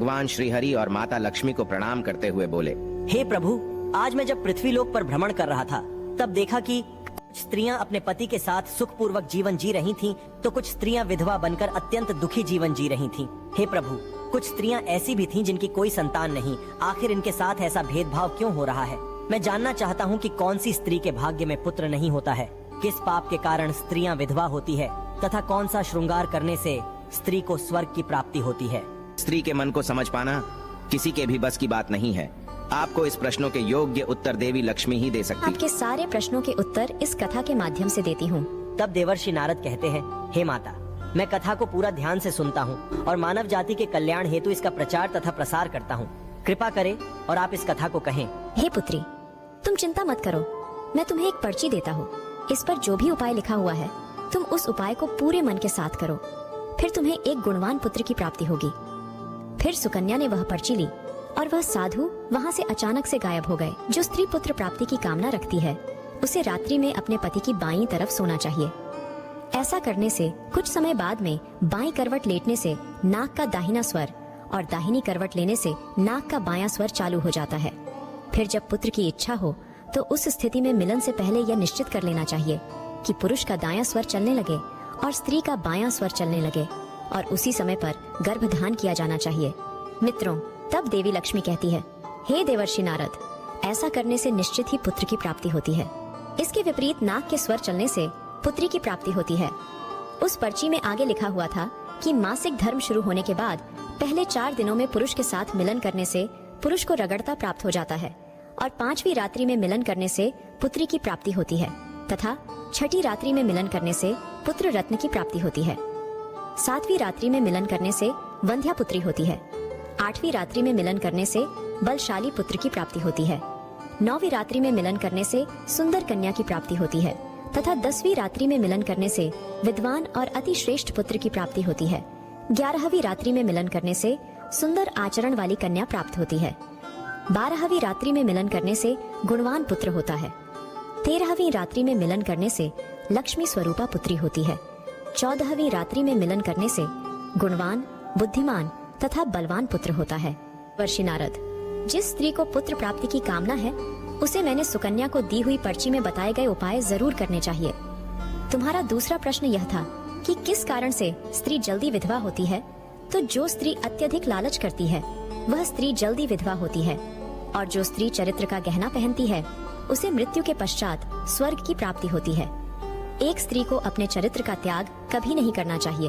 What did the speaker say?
भगवान श्रीहरि और माता लक्ष्मी को प्रणाम करते हुए बोले, हे प्रभु, आज मैं जब पृथ्वीलोक पर भ्रमण कर रहा था तब देखा कि कुछ स्त्रियां अपने पति के साथ सुखपूर्वक जीवन जी रही थीं, तो कुछ स्त्रियां विधवा बनकर अत्यंत दुखी जीवन जी रही थीं। हे प्रभु, कुछ स्त्रियां ऐसी भी थीं जिनकी कोई संतान नहीं। आखिर इनके साथ ऐसा भेदभाव क्यों हो रहा है? मैं जानना चाहता हूं कि कौन सी स्त्री के भाग्य में पुत्र नहीं होता है, किस पाप के कारण स्त्रियां विधवा होती है, तथा कौन सा श्रृंगार करने से स्त्री को स्वर्ग की प्राप्ति होती है। स्त्री के मन को समझ पाना किसी के भी बस की बात नहीं है। आपको इस प्रश्नों के योग्य उत्तर देवी लक्ष्मी ही दे सकती है। आपके सारे प्रश्नों के उत्तर इस कथा के माध्यम से देती हूँ। तब देवर्षि नारद कहते हैं, हे माता, मैं कथा को पूरा ध्यान से सुनता हूँ और मानव जाति के कल्याण हेतु इसका प्रचार तथा प्रसार करता हूँ। कृपा करें और आप इस कथा को कहें। हे पुत्री, तुम चिंता मत करो, मैं तुम्हें एक पर्ची देता हूँ। इस पर जो भी उपाय लिखा हुआ है, तुम उस उपाय को पूरे मन के साथ करो, फिर तुम्हें एक गुणवान पुत्र की प्राप्ति होगी। फिर सुकन्या ने वह पर्ची ली और वह साधु वहाँ से अचानक से गायब हो गए। जो स्त्री पुत्र प्राप्ति की कामना रखती है, उसे रात्रि में अपने पति की बाईं तरफ सोना चाहिए। ऐसा करने से कुछ समय बाद में बाईं करवट लेटने से नाक का दाहिना स्वर और दाहिनी करवट लेने से नाक का बायां स्वर चालू हो जाता है। फिर जब पुत्र की इच्छा हो तो उस स्थिति में मिलन से पहले यह निश्चित कर लेना चाहिए कि पुरुष का दायां स्वर चलने लगे और स्त्री का बायां स्वर चलने लगे, और उसी समय पर गर्भधान किया जाना चाहिए। मित्रों, तब देवी लक्ष्मी कहती है, हे देवर्षि नारद, ऐसा करने से निश्चित ही पुत्र की प्राप्ति होती है। इसके विपरीत नाक के स्वर चलने से पुत्री की प्राप्ति होती है। उस पर्ची में आगे लिखा हुआ था कि मासिक धर्म शुरू होने के बाद पहले 4 दिनों में पुरुष के साथ मिलन करने से पुरुष को रगड़ता प्राप्त हो जाता है, और 5वीं रात्रि में मिलन करने से पुत्री की प्राप्ति होती है, तथा 6ठी रात्रि में मिलन करने से पुत्र रत्न की प्राप्ति होती है। 7वीं रात्रि में मिलन करने से वंध्या पुत्री होती है। 8वीं रात्रि में मिलन करने से बलशाली पुत्र की प्राप्ति होती है। 9वीं रात्रि में मिलन करने से सुंदर कन्या की प्राप्ति होती है, तथा 10वीं रात्रि में मिलन करने से विद्वान और अति श्रेष्ठ पुत्र की प्राप्ति होती है। 11वीं रात्रि में मिलन करने से सुंदर आचरण वाली कन्या प्राप्त होती है। 12वीं रात्रि में मिलन करने से गुणवान पुत्र होता है। 13वीं रात्रि में मिलन करने से लक्ष्मी स्वरूपा पुत्री होती है। 14वीं रात्रि में मिलन करने से गुणवान, बुद्धिमान तथा बलवान पुत्र होता है। वर्षि नारद, जिस स्त्री को पुत्र प्राप्ति की कामना है, उसे मैंने सुकन्या को दी हुई पर्ची में बताए गए उपाय जरूर करने चाहिए। तुम्हारा दूसरा प्रश्न यह था कि किस कारण से स्त्री जल्दी विधवा होती है। तो जो स्त्री अत्यधिक लालच करती है, वह स्त्री जल्दी विधवा होती है, और जो स्त्री चरित्र का गहना पहनती है, उसे मृत्यु के पश्चात स्वर्ग की प्राप्ति होती है। एक स्त्री को अपने चरित्र का त्याग कभी नहीं करना चाहिए।